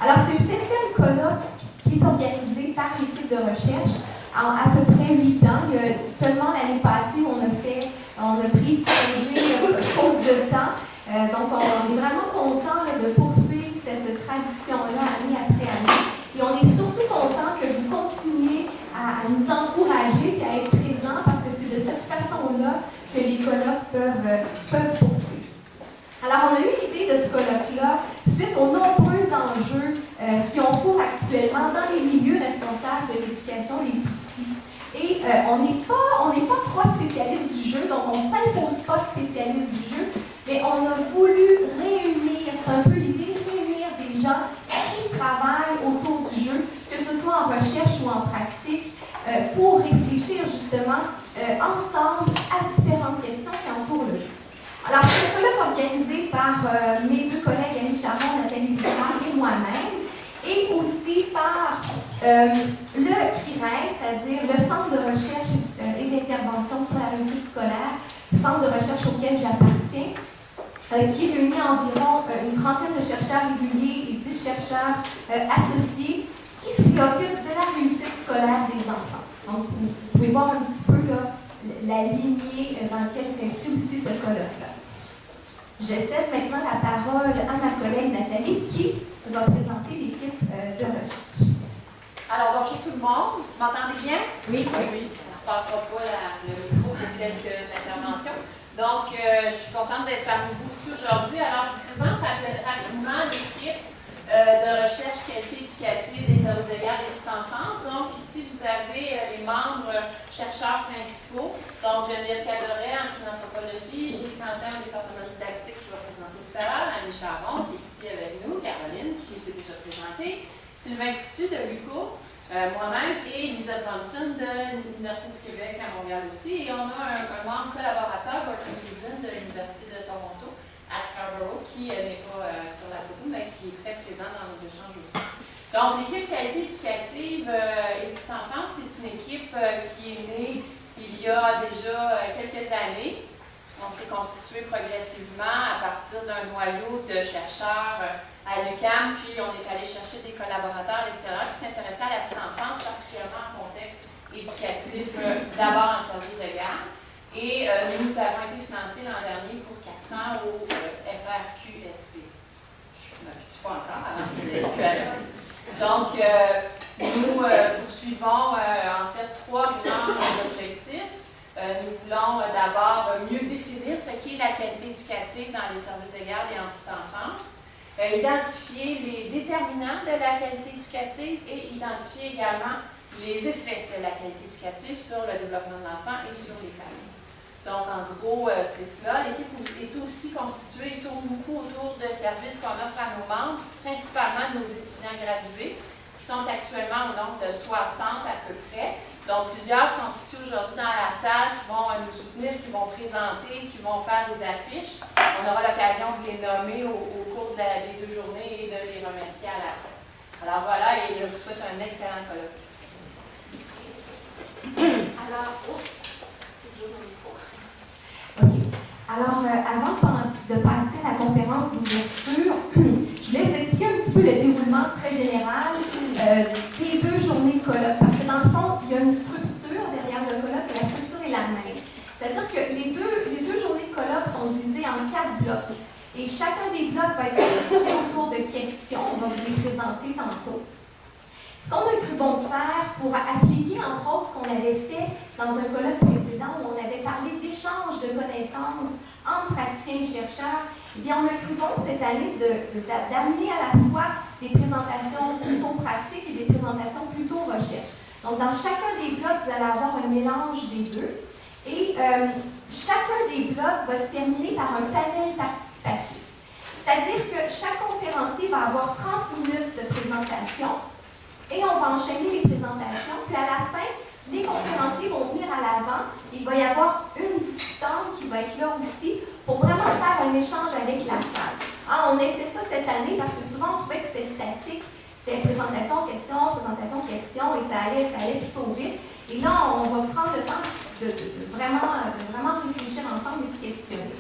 Alors, c'est le 7e colloque qui est organisé par l'équipe de recherche en à peu près 8 ans. Il y a seulement l'année passée, on a pris congé faute de temps. Donc, on est vraiment content de poursuivre cette tradition-là année après année. Et on est surtout content que vous continuiez à nous encourager et à être présents parce que c'est de cette façon-là que les colloques peuvent poursuivre. Alors, on a eu l'idée de ce colloque-là suite aux nombreux enjeux qui ont cours actuellement dans les milieux responsables de l'éducation des plus petits. Et on n'est pas trois spécialistes du jeu, donc on ne s'impose pas spécialiste du jeu, mais on a voulu réunir, c'est un peu l'idée, réunir des gens qui travaillent autour du jeu, que ce soit en recherche ou en pratique, pour réfléchir justement ensemble à différentes questions qui entourent le jeu. Alors, c'est un colloque organisé par mes deux collègues Annie Charon, Nathalie Bouchard et moi-même, et aussi par le CRIRES, c'est-à-dire le Centre de recherche et d'intervention sur la réussite scolaire, centre de recherche auquel j'appartiens, qui réunit environ une trentaine de chercheurs réguliers et 10 chercheurs associés qui se préoccupent de la réussite scolaire des enfants. Donc, vous pouvez voir un petit peu là, la lignée dans laquelle s'inscrit aussi ce colloque-là. Je cède maintenant la parole à ma collègue Nathalie qui va présenter l'équipe de recherche. Alors, bonjour tout le monde. Vous m'entendez bien? Oui. Oui. On ne se passera pas le micro pour quelques interventions. Donc, je suis contente d'être parmi vous ici aujourd'hui. Alors, je vous présente rapidement l'équipe de recherche qualité éducative des services de garde et de petite enfance. Donc, ici, vous avez les membres chercheurs principaux. Donc, Geneviève Cadoret en anthropologie, Gilles Quentin en département didactique qui va présenter tout à l'heure, Annie Charon qui est ici avec nous, Caroline qui s'est déjà présentée, Sylvain Coutu de l'UQO, moi-même et Lisa Johnson de l'Université du Québec à Montréal aussi. Et on a un membre collaborateur, Gordon Gibbon de l'Université de Toronto à Scarborough, qui n'est pas sur la photo, mais qui est très présent dans nos échanges aussi. Donc, l'équipe qualité éducative et petite enfance, c'est une équipe qui est née il y a déjà quelques années. On s'est constitué progressivement à partir d'un noyau de chercheurs à l'UQAM, puis on est allé chercher des collaborateurs à l'extérieur qui s'intéressaient à la petite enfance, particulièrement en contexte éducatif, d'abord en service de garde. Et nous avons été financés l'an dernier pour 4 ans au FRQSC. Je ne suis pas encore, avant c'est le FQSC. Donc, nous poursuivons en fait 3 grands objectifs. Nous voulons d'abord mieux définir ce qu'est la qualité éducative dans les services de garde et en petite enfance, identifier les déterminants de la qualité éducative et identifier également les effets de la qualité éducative sur le développement de l'enfant et sur les familles. Donc, en gros, c'est cela. L'équipe est aussi constituée, tourne beaucoup autour de services qu'on offre à nos membres, principalement nos étudiants gradués, qui sont actuellement au nombre de 60 à peu près. Donc, plusieurs sont ici aujourd'hui dans la salle qui vont nous soutenir, qui vont présenter, qui vont faire des affiches. On aura l'occasion de les nommer au cours des 2 journées et de les remercier à la fin. Alors voilà, et je vous souhaite un excellent colloque. Alors, avant de passer à la conférence d'ouverture, je voulais vous expliquer un petit peu le déroulement très général des 2 journées de colloque. Parce que dans le fond, il y a une structure derrière le colloque et la structure est la même. C'est-à-dire que les deux journées de colloque sont divisées en 4 blocs. Et chacun des blocs va être structuré autour de questions. On va vous les présenter tantôt. Ce qu'on a cru bon de faire pour appliquer, entre autres, ce qu'on avait fait dans un colloque précédent où on avait parlé d'échange de connaissances entre praticiens et chercheurs, eh bien, on a cru bon cette année d'amener à la fois des présentations plutôt pratiques et des présentations plutôt recherche. Donc, dans chacun des blocs, vous allez avoir un mélange des deux. Et chacun des blocs va se terminer par un panel participatif. C'est-à-dire que chaque conférencier va avoir 30 minutes de présentation. Et on va enchaîner les présentations. Puis à la fin, les conférenciers vont venir à l'avant. Il va y avoir une discutante qui va être là aussi pour vraiment faire un échange avec la salle. On essaie ça cette année parce que souvent on trouvait que c'était statique. C'était présentation, question, et ça allait plutôt vite. Et là, on va prendre le temps de vraiment réfléchir ensemble et se questionner.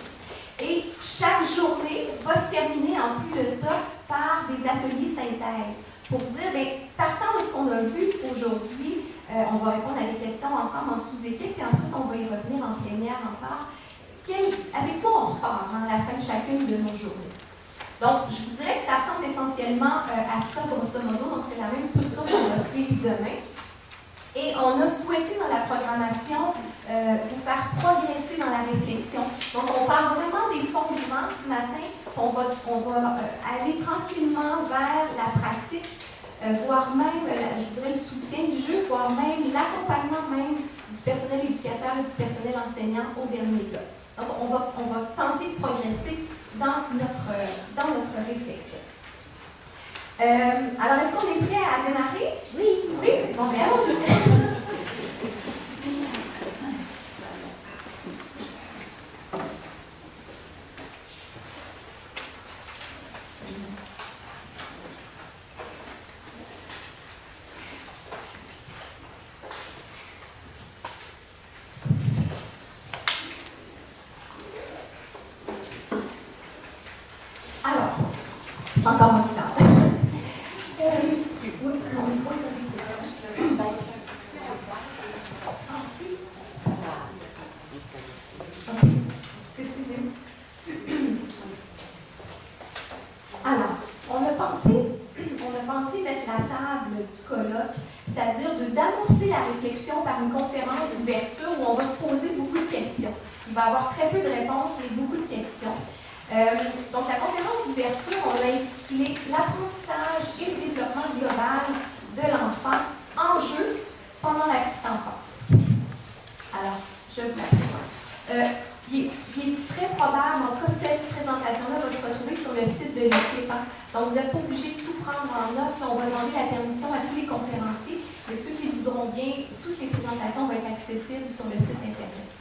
Et chaque journée va se terminer en plus de ça par des ateliers synthèse pour dire, bien, partant de ce qu'on a vu aujourd'hui, on va répondre à des questions ensemble en sous-équipe et ensuite on va y revenir en plénière encore. Avec quoi on repart à la fin de chacune de nos journées? Donc, je vous dirais que ça ressemble essentiellement à ça, grosso modo. Donc, c'est la même structure qu'on va suivre demain. Et on a souhaité dans la programmation vous faire progresser dans la réflexion. Donc, on part vraiment des fondements ce matin. On va aller tranquillement vers la pratique, voire même, je dirais, le soutien du jeu, voire même l'accompagnement même du personnel éducateur et du personnel enseignant au dernier bloc. Donc, on va tenter de progresser dans notre réflexion. Alors, est-ce qu'on est prêt à démarrer? Oui. Oui? Bon, bien, allons-y. Alors, c'est encore moi qui parle. Alors, on a pensé mettre la table du colloque, c'est-à-dire d'annoncer la réflexion par une conférence d'ouverture où on va se poser beaucoup de questions. Il va y avoir très peu de réponses et beaucoup de questions. Donc, la conférence d'ouverture, on l'a intitulée « L'apprentissage et le développement global de l'enfant en jeu pendant la petite enfance ». Alors, je vous la présente. Il est très probable, en tout cas, cette présentation-là va se retrouver sur le site de l'équipe. Donc, vous n'êtes pas obligé de tout prendre en note. On va demander la permission à tous les conférenciers. Et ceux qui voudront bien, toutes les présentations vont être accessibles sur le site Internet.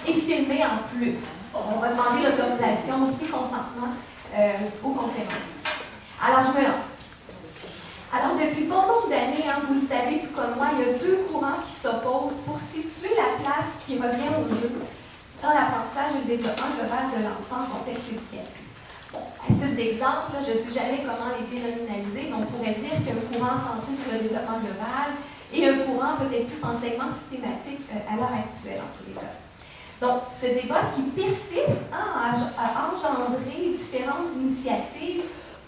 Et filmé en plus. On va demander l'autorisation aussi, consentement aux conférenciers. Alors, je me lance. Alors, depuis bon nombre d'années, vous le savez tout comme moi, il y a deux courants qui s'opposent pour situer la place qui revient au jeu dans l'apprentissage et le développement global de l'enfant en contexte éducatif. Bon, à titre d'exemple, je ne sais jamais comment les dénominaliser, mais on pourrait dire qu'il y a un courant centré sur le développement global et un courant peut-être plus enseignement systématique à l'heure actuelle, en tous les cas. Donc, ce débat qui persiste a engendré différentes initiatives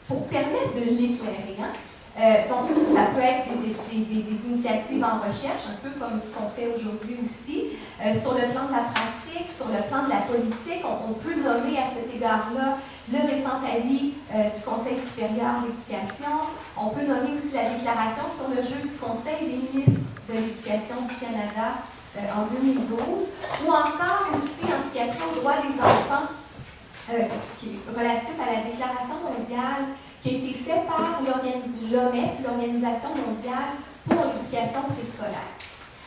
pour permettre de l'éclairer. Donc, ça peut être des initiatives en recherche, un peu comme ce qu'on fait aujourd'hui aussi. Sur le plan de la pratique, sur le plan de la politique, on peut nommer à cet égard-là le récent avis du Conseil supérieur de l'éducation. On peut nommer aussi la déclaration sur le jeu du Conseil des ministres de l'Éducation du Canada en 2012, ou encore aussi en ce qui a trait aux droits des enfants, relatif à la Déclaration mondiale qui a été faite par l'OMEP, l'Organisation mondiale pour l'éducation préscolaire.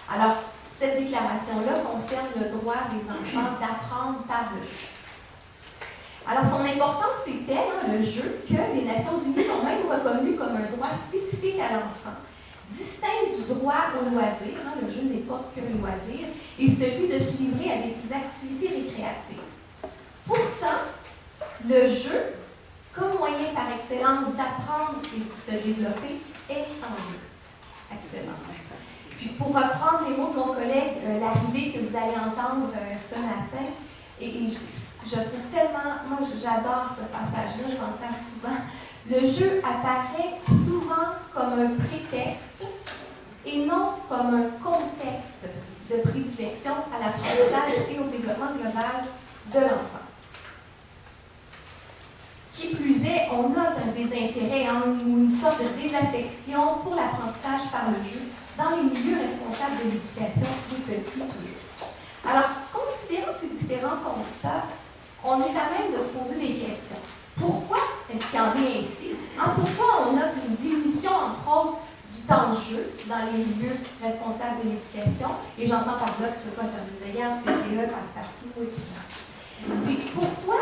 Alors, cette déclaration-là concerne le droit des enfants d'apprendre par le jeu. Alors, son importance est telle, le jeu, que les Nations unies l'ont même reconnu comme un droit spécifique à l'enfant, distinct du droit au loisir, le jeu n'est pas que le loisir, et celui de se livrer à des activités récréatives. Pourtant, le jeu, comme moyen par excellence d'apprendre et de se développer, est en jeu actuellement. Puis pour reprendre les mots de mon collègue, l'arrivée que vous allez entendre ce matin, et je trouve tellement, moi j'adore ce passage-là, je m'en sers souvent, le jeu apparaît souvent comme un prétexte et non comme un contexte de prédilection à l'apprentissage et au développement global de l'enfant. Qui plus est, on note un désintérêt ou une sorte de désaffection pour l'apprentissage par le jeu dans les milieux responsables de l'éducation des petits toujours. Alors, considérant ces différents constats, on est à même de se poser des questions. Pourquoi est-ce qu'il en est ainsi? Pourquoi on note une diminution, entre autres, du temps de jeu dans les milieux responsables de l'éducation? Et j'entends par là que ce soit service de garde, TPE, passe-partout, etc. Puis pourquoi,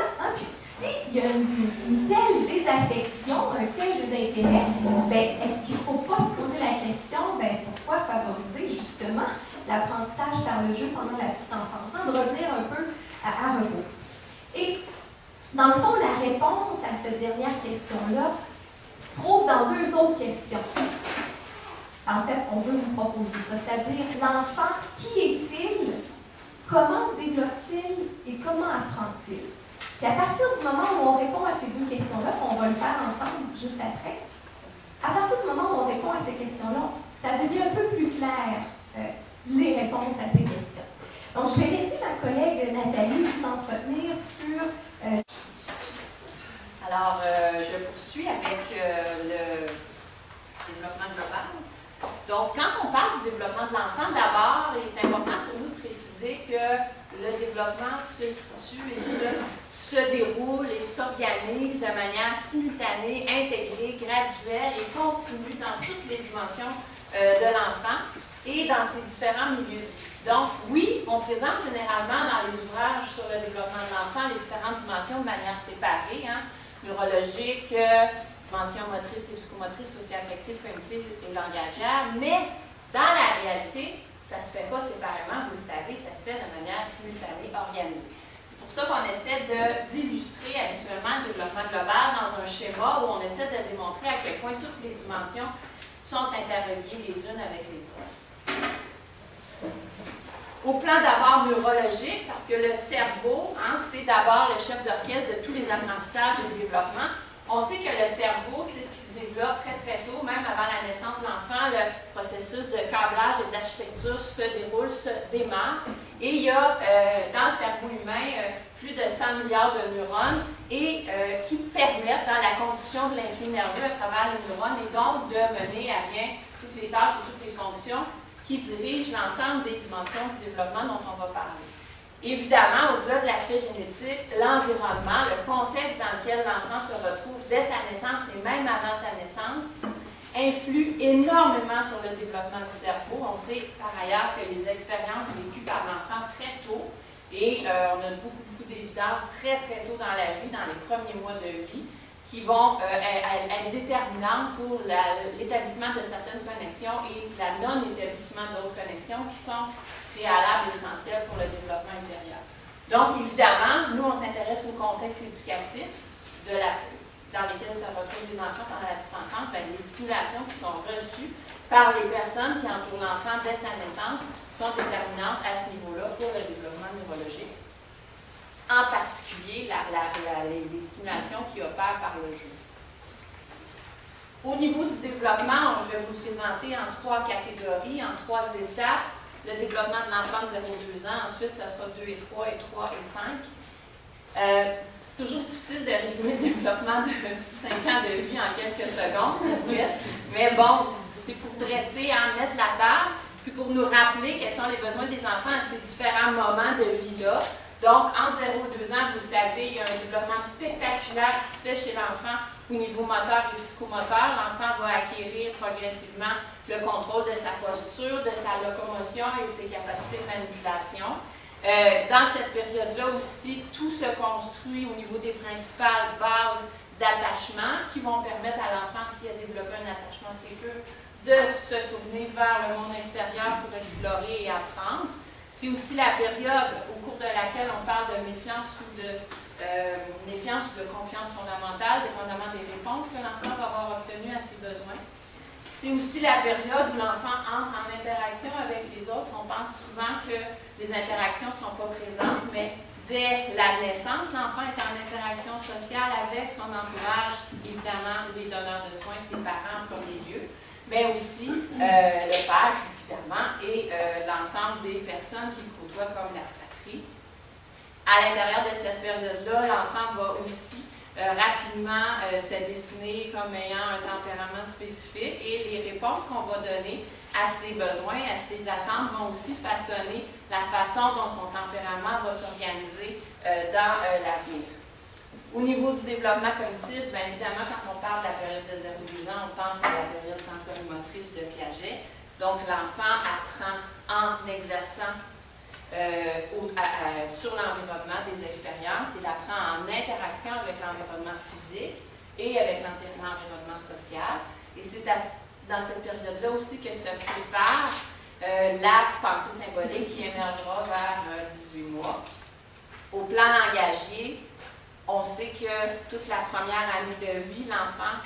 s'il y a une telle désaffection, un tel désintérêt, est-ce qu'il ne faut pas se poser la question, pourquoi favoriser justement l'apprentissage par le jeu pendant la petite enfance, de revenir un peu à rebours? Et Dans le fond, la réponse à cette dernière question-là se trouve dans deux autres questions. En fait, on veut vous proposer ça, c'est-à-dire l'enfant, qui est-il, comment se développe-t-il et comment apprend-il? Puis à partir du moment où on répond à ces deux questions-là, on va le faire ensemble juste après, à partir du moment où on répond à ces questions-là, ça devient un peu plus clair, les réponses à ces questions. Donc, je vais laisser ma collègue Nathalie vous entretenir sur... Alors, je poursuis avec le développement global. Donc, quand on parle du développement de l'enfant, d'abord, il est important pour nous de préciser que le développement se situe et se déroule et s'organise de manière simultanée, intégrée, graduelle et continue dans toutes les dimensions de l'enfant et dans ses différents milieux. Donc, oui, on présente généralement dans les ouvrages sur le développement de l'enfant les différentes dimensions de manière séparée, hein, neurologique, dimension motrice et psychomotrice, socio-affective, cognitive et langagière, mais dans la réalité, ça ne se fait pas séparément, vous le savez, ça se fait de manière simultanée, organisée. C'est pour ça qu'on essaie d'illustrer habituellement le développement global dans un schéma où on essaie de démontrer à quel point toutes les dimensions sont interreliées les unes avec les autres. Au plan d'abord neurologique, parce que le cerveau, hein, c'est d'abord le chef d'orchestre de tous les apprentissages et le développement. On sait que le cerveau, c'est ce qui se développe très très tôt, même avant la naissance de l'enfant. Le processus de câblage et d'architecture se déroule, se démarre. Et il y a dans le cerveau humain plus de 100 milliards de neurones et qui permettent dans la conduction de l'influx nerveux à travers les neurones et donc de mener à bien toutes les tâches et toutes les fonctions qui dirigent l'ensemble des dimensions du développement dont on va parler. Évidemment, au-delà de l'aspect génétique, l'environnement, le contexte dans lequel l'enfant se retrouve dès sa naissance et même avant sa naissance, influe énormément sur le développement du cerveau. On sait par ailleurs que les expériences vécues par l'enfant très tôt, et on a beaucoup d'évidences très très tôt dans la vie, dans les premiers mois de vie, qui vont être déterminantes pour l'établissement de certaines connexions et la non-établissement d'autres connexions qui sont préalables et essentielles pour le développement intérieur. Donc, évidemment, nous, on s'intéresse au contexte éducatif dans lesquels se retrouvent les enfants pendant la petite enfance. Les stimulations qui sont reçues par les personnes qui entourent l'enfant dès sa naissance sont déterminantes à ce niveau-là pour le développement neurologique. En particulier, les stimulations qui opèrent par le jeu. Au niveau du développement, je vais vous présenter en 3 catégories, en 3 étapes. Le développement de l'enfant de 0-2 ans, ensuite, ça sera 2 et 3 et 3 et 5. C'est toujours difficile de résumer le développement de 5 ans de vie en quelques secondes, presque. Mais bon, c'est pour dresser, mettre la table, puis pour nous rappeler quels sont les besoins des enfants à ces différents moments de vie-là. Donc, entre 0 et 2 ans, vous le savez, il y a un développement spectaculaire qui se fait chez l'enfant au niveau moteur et psychomoteur. L'enfant va acquérir progressivement le contrôle de sa posture, de sa locomotion et de ses capacités de manipulation. Dans cette période-là aussi, tout se construit au niveau des principales bases d'attachement qui vont permettre à l'enfant, s'il a développé un attachement sécure, de se tourner vers le monde extérieur pour explorer et apprendre. C'est aussi la période au cours de laquelle on parle de méfiance ou de confiance fondamentale, dépendamment des réponses que l'enfant va avoir obtenues à ses besoins. C'est aussi la période où l'enfant entre en interaction avec les autres. On pense souvent que les interactions ne sont pas présentes, mais dès la naissance, l'enfant est en interaction sociale avec son entourage, évidemment les donneurs de soins, ses parents en premier lieu, mais aussi le père, évidemment, et l'ensemble des personnes qui le côtoient comme la fratrie. À l'intérieur de cette période-là, l'enfant va aussi rapidement se dessiner comme ayant un tempérament spécifique et les réponses qu'on va donner à ses besoins, à ses attentes vont aussi façonner la façon dont son tempérament va s'organiser dans l'avenir. Au niveau du développement cognitif, bien évidemment, quand on parle de la période de 0-12 ans, on pense à la période sensorimotrice de Piaget. Donc, l'enfant apprend en exerçant sur l'environnement des expériences. Il apprend en interaction avec l'environnement physique et avec l'environnement social. Et c'est dans cette période-là aussi que se prépare la pensée symbolique qui émergera vers 18 mois. Au plan langagier, On sait que toute la première année de vie, l'enfant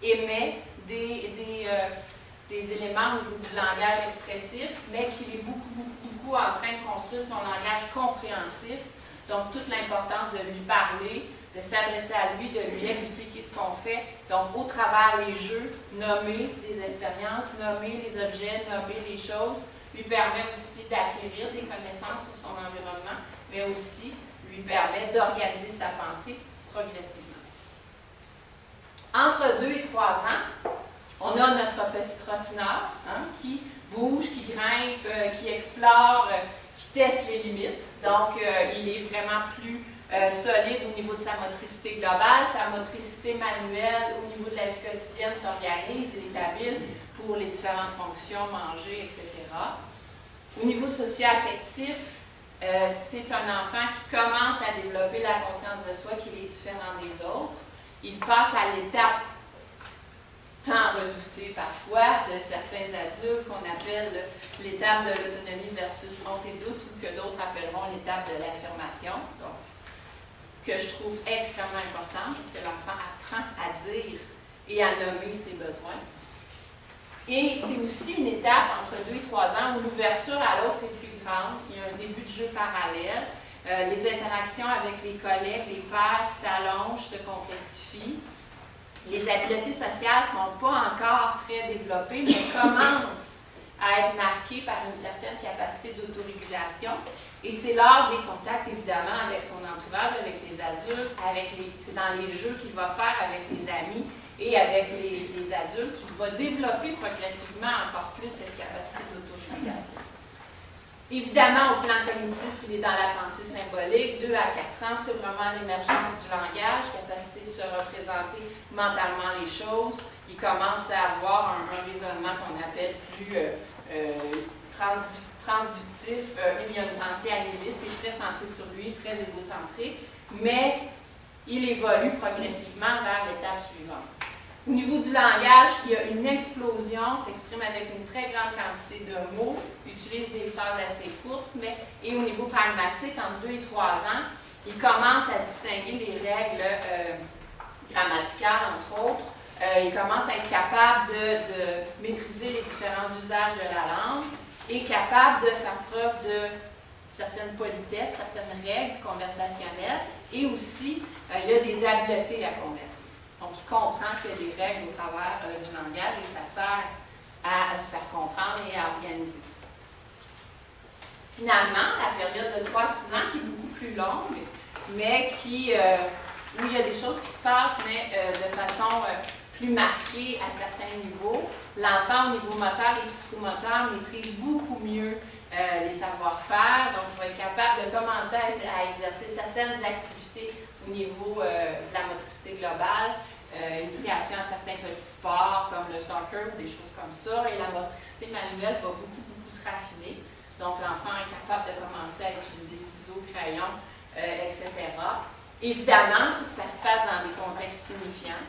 émet des éléments au niveau du langage expressif, mais qu'il est beaucoup en train de construire son langage compréhensif. Donc, toute l'importance de lui parler, de s'adresser à lui, de lui expliquer ce qu'on fait. Donc, au travers les jeux, nommer les expériences, nommer les objets, nommer les choses, lui permet aussi d'acquérir des connaissances sur son environnement, mais aussi lui permet d'organiser sa pensée progressivement. Entre 2 et 3 ans, on a notre petit trottineur qui bouge, qui grimpe, qui explore, qui teste les limites. Donc, il est vraiment plus solide au niveau de sa motricité globale, sa motricité manuelle au niveau de la vie quotidienne s'organise, il est habile pour les différentes fonctions, manger, etc. Au niveau socio-affectif, c'est un enfant qui commence à développer la conscience de soi qu'il est différent des autres. Il passe à l'étape tant redoutée parfois de certains adultes qu'on appelle l'étape de l'autonomie versus honte et doute ou que d'autres appelleront l'étape de l'affirmation. Donc, que je trouve extrêmement important parce que l'enfant apprend à dire et à nommer ses besoins. Et c'est aussi une étape entre 2 et 3 ans où l'ouverture à l'autre est plus grande. Il y a un début de jeu parallèle. Les interactions avec les collègues, les pairs s'allongent, se complexifient. Les habiletés sociales ne sont pas encore très développées, mais commencent à être marquées par une certaine capacité d'autorégulation. Et c'est lors des contacts, évidemment, avec son entourage, avec les adultes, c'est dans les jeux qu'il va faire avec les amis et avec les adultes qu'il va développer progressivement encore plus cette capacité d'autorégulation. Évidemment, au plan cognitif, il est dans la pensée symbolique. 2 à 4 ans, c'est vraiment l'émergence du langage, capacité de se représenter mentalement les choses. Il commence à avoir un raisonnement qu'on appelle plus transductif. Il y a une pensée animiste, c'est très centré sur lui, très égocentré, mais il évolue progressivement vers l'étape suivante. Au niveau du langage, il y a une explosion, s'exprime avec une très grande quantité de mots, utilise des phrases assez courtes, et au niveau pragmatique, entre 2 et 3 ans, il commence à distinguer les règles grammaticales, entre autres. Il commence à être capable de maîtriser les différents usages de la langue et capable de faire preuve de certaines politesses, certaines règles conversationnelles, et aussi, il y a des habiletés à converser. Donc, il comprend qu'il y a des règles au travers du langage et ça sert à se faire comprendre et à organiser. Finalement, la période de 3-6 ans, qui est beaucoup plus longue, mais où il y a des choses qui se passent, mais de façon plus marquée à certains niveaux. L'enfant, au niveau moteur et psychomoteur, maîtrise beaucoup mieux les savoir-faire, donc il va être capable de commencer à exercer certaines activités au niveau de la motricité globale, initiation à certains petits sports comme le soccer ou des choses comme ça, et la motricité manuelle va beaucoup se raffiner. Donc l'enfant est capable de commencer à utiliser ciseaux, crayons, etc. Évidemment, il faut que ça se fasse dans des contextes signifiants.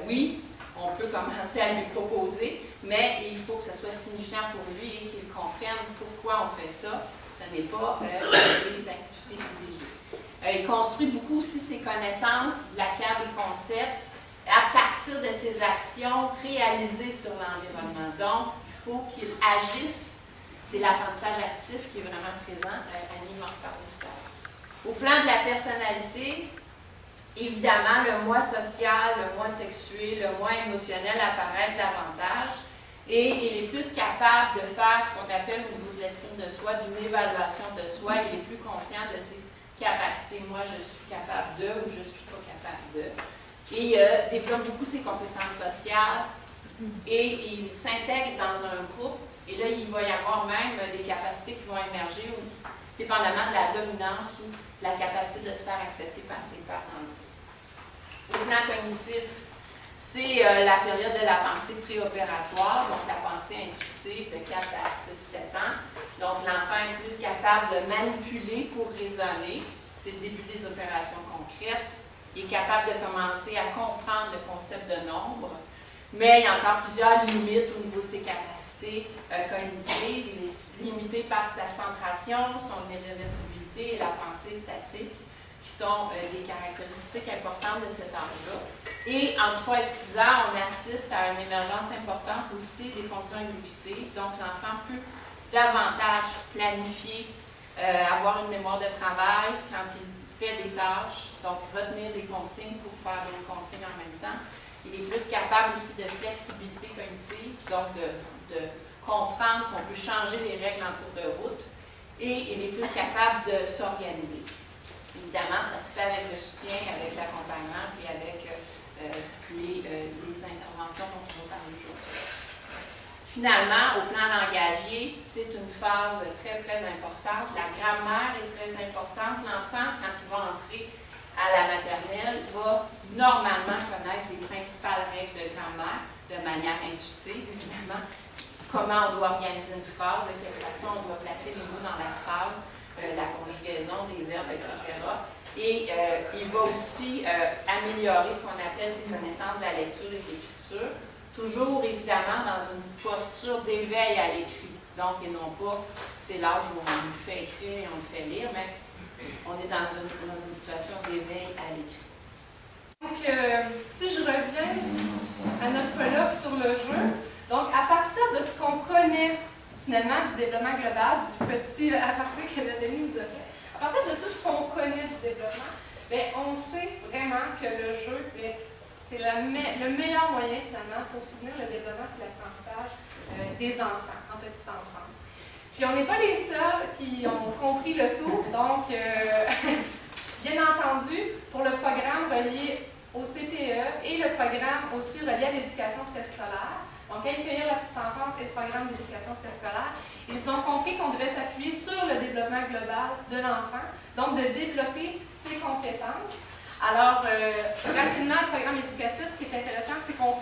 Oui, on peut commencer à lui proposer, mais il faut que ça soit signifiant pour lui et qu'il comprenne pourquoi on fait ça. Ce n'est pas des activités dirigées. Il construit beaucoup aussi ses connaissances, il acquiert des concepts à partir de ses actions réalisées sur l'environnement. Donc, il faut qu'il agisse. C'est l'apprentissage actif qui est vraiment présent. Annie m'en parle tout à l'heure. Au plan de la personnalité, évidemment, le moi social, le moi sexué, le moi émotionnel apparaissent davantage et il est plus capable de faire ce qu'on appelle au niveau de l'estime de soi, d'une évaluation de soi. Il est plus conscient de ses capacités. Moi, je suis capable de ou je ne suis pas capable de. Et il développe beaucoup ses compétences sociales et il s'intègre dans un groupe. Et là, il va y avoir même des capacités qui vont émerger, dépendamment de la dominance ou de la capacité de se faire accepter par ses pairs dans le groupe. Au plan cognitif, c'est la période de la pensée préopératoire, donc la pensée intuitive de 4 à 6-7 ans. Donc, l'enfant est plus capable de manipuler pour raisonner. C'est le début des opérations concrètes. Il est capable de commencer à comprendre le concept de nombre. Mais il y a encore plusieurs limites au niveau de ses capacités cognitives. Il est limité par sa centration, son irréversibilité et la pensée statique. qui sont des caractéristiques importantes de cet âge-là. Et entre 3 et 6 ans, on assiste à une émergence importante aussi des fonctions exécutives. Donc, l'enfant peut davantage planifier, avoir une mémoire de travail quand il fait des tâches, donc retenir des consignes pour faire des consignes en même temps. Il est plus capable aussi de flexibilité cognitive, donc de comprendre qu'on peut changer les règles en cours de route, et il est plus capable de s'organiser. Évidemment, ça se fait avec le soutien, avec l'accompagnement, puis avec les interventions dont on va parler aujourd'hui. Finalement, au plan langagier, c'est une phase très, très importante. La grammaire est très importante. L'enfant, quand il va entrer à la maternelle, va normalement connaître les principales règles de grammaire de manière intuitive, évidemment. Comment on doit organiser une phrase, de quelle façon on doit placer les mots dans la phrase, la conjugaison des verbes, etc. Et il va aussi améliorer ce qu'on appelle ses connaissances de la lecture et de l'écriture, toujours évidemment dans une posture d'éveil à l'écrit. Donc, et non pas, c'est l'âge où on lui fait écrire et on le fait lire, mais on est dans une situation d'éveil à l'écrit. Donc, si je reviens à notre colloque sur le jeu, donc à partir de ce qu'on connaît finalement du développement global, du petit aparté que Denis nous a fait, à partir de tout ce qu'on connaît du développement, bien, on sait vraiment que le jeu, c'est le meilleur moyen finalement pour soutenir le développement et l'apprentissage des enfants en petite enfance. Puis on n'est pas les seuls qui ont compris le tout, donc bien entendu, pour le programme relié au CPE et le programme aussi relié à l'éducation préscolaire, donc accueillir la petite enfance et le programme d'éducation préscolaire, ils ont compris qu'on devait s'appuyer sur le développement global de l'enfant, donc de développer ses compétences. Alors, rapidement, le programme éducatif, ce qui est intéressant, c'est qu'on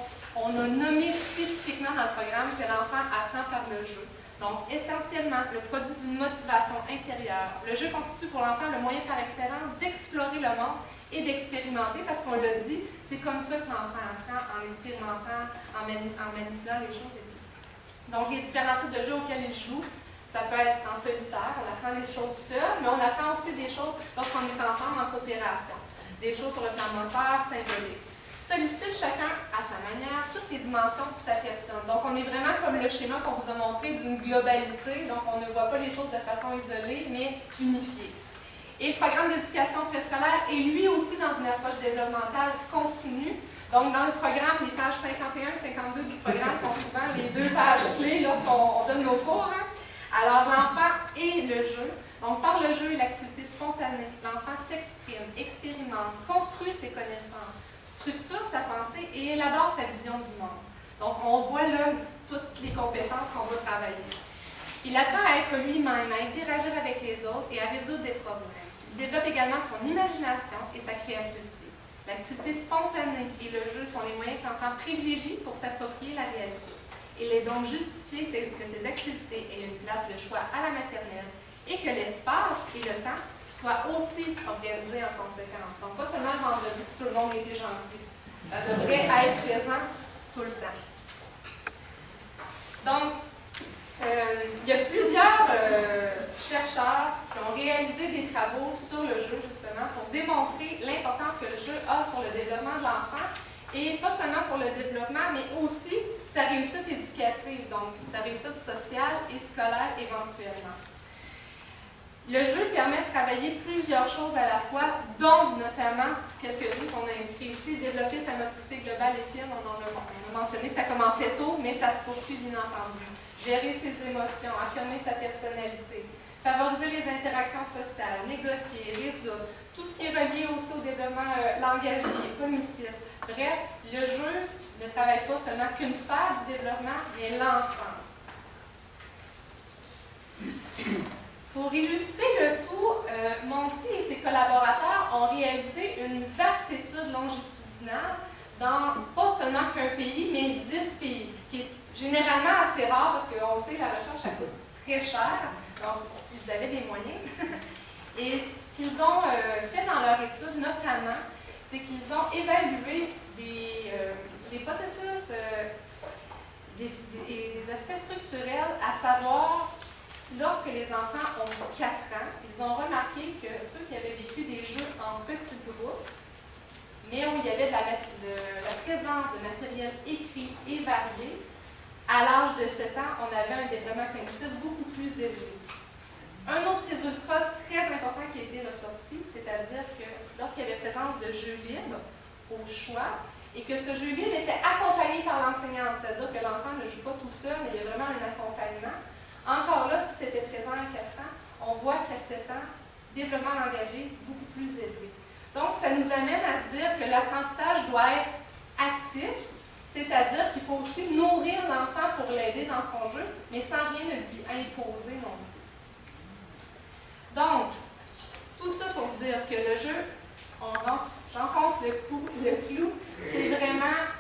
a nommé spécifiquement dans le programme que l'enfant apprend par le jeu. Donc, essentiellement, le produit d'une motivation intérieure. Le jeu constitue pour l'enfant le moyen par excellence d'explorer le monde et d'expérimenter, parce qu'on l'a dit, c'est comme ça que l'enfant apprend, en expérimentant, en manipulant les choses et tout. Donc, les différents types de jeux auxquels il joue, ça peut être en solitaire, on apprend des choses seul, mais on apprend aussi des choses lorsqu'on est ensemble en coopération. Des choses sur le plan moteur, symbolique. Sollicite chacun à sa manière toutes les dimensions de sa personne. Donc, on est vraiment comme le schéma qu'on vous a montré d'une globalité, donc on ne voit pas les choses de façon isolée, mais unifiée. Et le programme d'éducation préscolaire est lui aussi dans une approche développementale continue. Donc, dans le programme, les pages 51 et 52 du programme sont souvent les 2 pages clés lorsqu'on donne nos cours. Alors, l'enfant et le jeu. Donc, par le jeu et l'activité spontanée, l'enfant s'exprime, expérimente, construit ses connaissances, structure sa pensée et élabore sa vision du monde. Donc, on voit là toutes les compétences qu'on va travailler. Il apprend à être lui-même, à interagir avec les autres et à résoudre des problèmes. Il développe également son imagination et sa créativité. L'activité spontanée et le jeu sont les moyens que l'enfant privilégie pour s'approprier la réalité. Il est donc justifié que ces activités aient une place de choix à la maternelle et que l'espace et le temps soient aussi organisés en conséquence. Donc, pas seulement le vendredi si tout le monde était gentil. Ça devrait être présent tout le temps. Donc, il y a plusieurs chercheurs qui ont réalisé des travaux sur le jeu, justement, pour démontrer l'importance que le jeu a sur le développement de l'enfant, et pas seulement pour le développement, mais aussi sa réussite éducative, donc sa réussite sociale et scolaire éventuellement. Le jeu permet de travailler plusieurs choses à la fois, dont notamment quelques-unes qu'on a inscrites ici, développer sa motricité globale et fine, on a mentionné que ça commençait tôt, mais ça se poursuit bien entendu. Gérer ses émotions, affirmer sa personnalité, favoriser les interactions sociales, négocier, résoudre, tout ce qui est relié aussi au développement langagier, cognitif. Bref, le jeu ne travaille pas seulement qu'une sphère du développement, mais l'ensemble. Pour illustrer le tout, Monti et ses collaborateurs ont réalisé une vaste étude longitudinale dans pas seulement qu'un pays, mais 10 pays, ce qui est généralement assez rare parce qu'on sait que la recherche ça coûte très cher, donc ils avaient des moyens. Et ce qu'ils ont fait dans leur étude, notamment, c'est qu'ils ont évalué des processus, des aspects structurels, à savoir lorsque les enfants ont 4 ans, ils ont remarqué que ceux qui avaient vécu des jeux en petits groupes, mais où il y avait la présence de matériel écrit et varié, à l'âge de 7 ans, on avait un développement cognitif beaucoup plus élevé. Un autre résultat très important qui a été ressorti, c'est-à-dire que lorsqu'il y avait présence de jeux libres au choix, et que ce jeu libre était accompagné par l'enseignant, c'est-à-dire que l'enfant ne joue pas tout seul, mais il y a vraiment un accompagnement. Encore là, si c'était présent à 4 ans, on voit qu'à 7 ans, développement langagé beaucoup plus élevé. Donc, ça nous amène à se dire que l'apprentissage doit être actif, c'est-à-dire qu'il faut aussi nourrir l'enfant pour l'aider dans son jeu, mais sans rien lui imposer non plus. Donc, tout ça pour dire que le jeu, j'enfonce le clou, c'est vraiment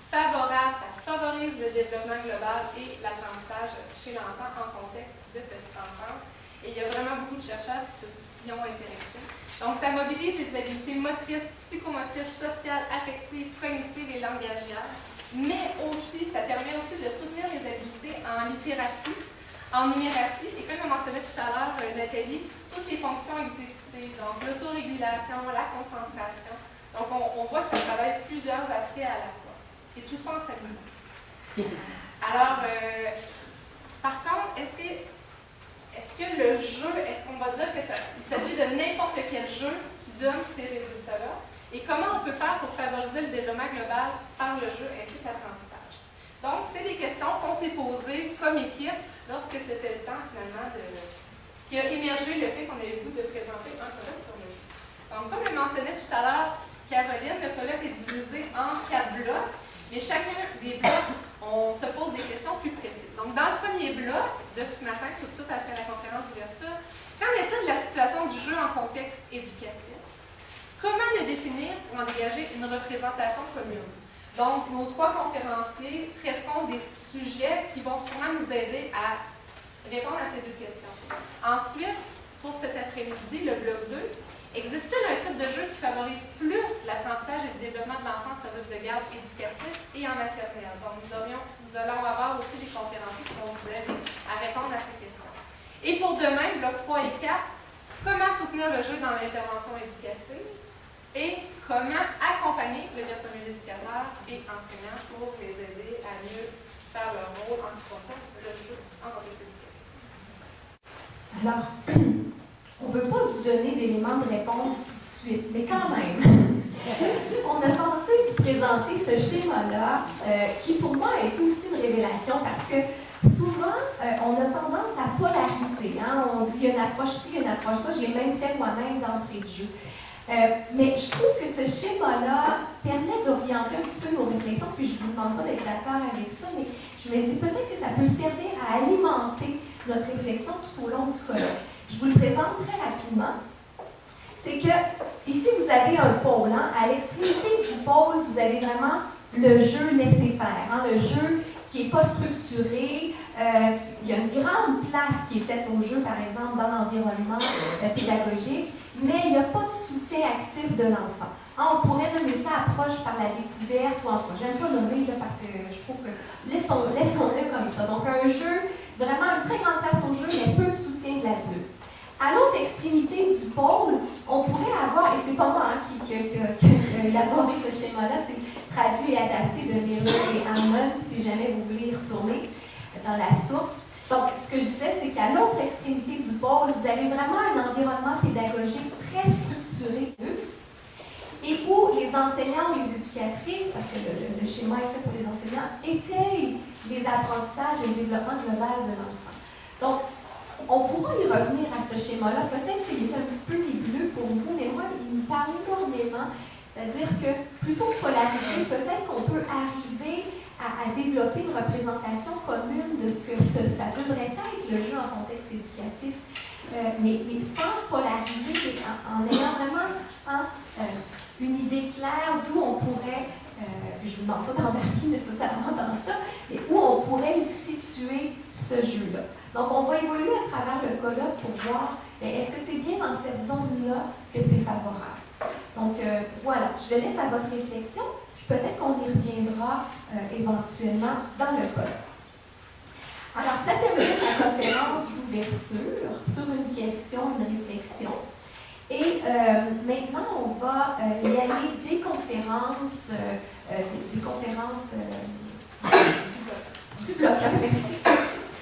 favorable, ça favorise le développement global et l'apprentissage chez l'enfant en contexte de petite enfance. Et il y a vraiment beaucoup de chercheurs qui s'y ont intéressés. Donc, ça mobilise les habiletés motrices, psychomotrices, sociales, affectives, cognitives et langagières, mais aussi, ça permet aussi de soutenir les habiletés en littératie, en numératie, et comme on mentionnait tout à l'heure, Nathalie, toutes les fonctions exécutives, donc l'autorégulation, la concentration. Donc, on voit que ça travaille plusieurs aspects à la fois. Et tout ça en s'amusant. Alors, par contre, est-ce que le jeu, est-ce qu'on va dire qu'il s'agit de n'importe quel jeu qui donne ces résultats-là? Et comment on peut faire pour favoriser le développement global par le jeu ainsi que l'apprentissage? Donc, c'est des questions qu'on s'est posées comme équipe lorsque c'était le temps, finalement, ce qui a émergé le fait qu'on ait eu le goût de présenter un colloque sur le jeu. Donc, comme je le mentionnais tout à l'heure, Caroline, le colloque est divisé en 4 blocs, mais chacun des blocs, on se pose des questions plus précises. Donc, dans le premier bloc de ce matin, tout de suite après la conférence d'ouverture, qu'en est-il de la situation du jeu en contexte éducatif? Comment le définir pour en dégager une représentation commune? Donc, nos 3 conférenciers traiteront des sujets qui vont sûrement nous aider à répondre à ces 2 questions. Ensuite, pour cet après-midi, le bloc 2, existe-t-il un type de jeu qui favorise plus l'apprentissage et le développement de l'enfant en service de garde éducatif et en maternelle? Donc, nous allons avoir aussi des conférenciers qui vont vous aider à répondre à ces questions. Et pour demain, bloc 3 et 4, comment soutenir le jeu dans l'intervention éducative et comment accompagner le personnel éducateur et enseignant pour les aider à mieux faire leur rôle en ce qui concerne le jeu en contexte éducatif. Alors, on ne veut pas vous donner d'éléments de réponse tout de suite, mais quand même, on a pensé de présenter ce schéma-là, qui pour moi a été aussi une révélation parce que souvent, on a tendance à polariser. Hein? On dit il y a une approche ci, il y a une approche ça. Je l'ai même fait moi-même d'entrée de jeu. Mais je trouve que ce schéma-là permet d'orienter un petit peu nos réflexions, puis je ne vous demande pas d'être d'accord avec ça, mais je me dis peut-être que ça peut servir à alimenter notre réflexion tout au long du colloque. Je vous le présente très rapidement. C'est que, ici, vous avez un pôle. Hein? À l'extrémité du pôle, vous avez vraiment le jeu laisser-faire. Hein? Le jeu qui n'est pas structuré. Il y a une grande place qui est faite au jeu, par exemple, dans l'environnement pédagogique, mais il n'y a pas de soutien actif de l'enfant. Hein, on pourrait nommer ça approche par la découverte ou approche. J'aime pas nommer là, parce que je trouve que laissons-le comme ça. Donc, un jeu, vraiment une très grande place au jeu, mais peu de soutien de l'adulte. À l'autre extrémité du pôle, on pourrait avoir, et c'est pas moi qui a élaboré ce schéma-là, c'est traduit et adapté de Miller et Hammond, si jamais vous voulez y retourner dans la source. Donc, ce que je disais, c'est qu'à l'autre extrémité du pôle, vous avez vraiment un environnement pédagogique très structuré et où les enseignants ou les éducatrices, parce que le schéma est fait pour les enseignants, étayent les apprentissages et le développement global de l'enfant. Donc, on pourra y revenir à ce schéma-là. Peut-être qu'il est un petit peu nébuleux pour vous, mais moi, il me parle énormément. C'est-à-dire que, plutôt que polariser, peut-être qu'on peut arriver à développer une représentation commune de ce que ça devrait être, le jeu en contexte éducatif, mais sans polariser, en ayant vraiment une idée claire d'où on pourrait, je ne vous demande pas d'embarquer nécessairement dans ça, mais où on pourrait situer ce jeu-là. Donc, on va évoluer à travers le colloque pour voir, est-ce que c'est bien dans cette zone-là que c'est favorable? Donc, voilà, je le laisse à votre réflexion, puis peut-être qu'on y reviendra éventuellement dans le colloque. Alors, ça termine la conférence d'ouverture sur une question, une réflexion. Et maintenant, on va y aller des conférences du bloc. Merci.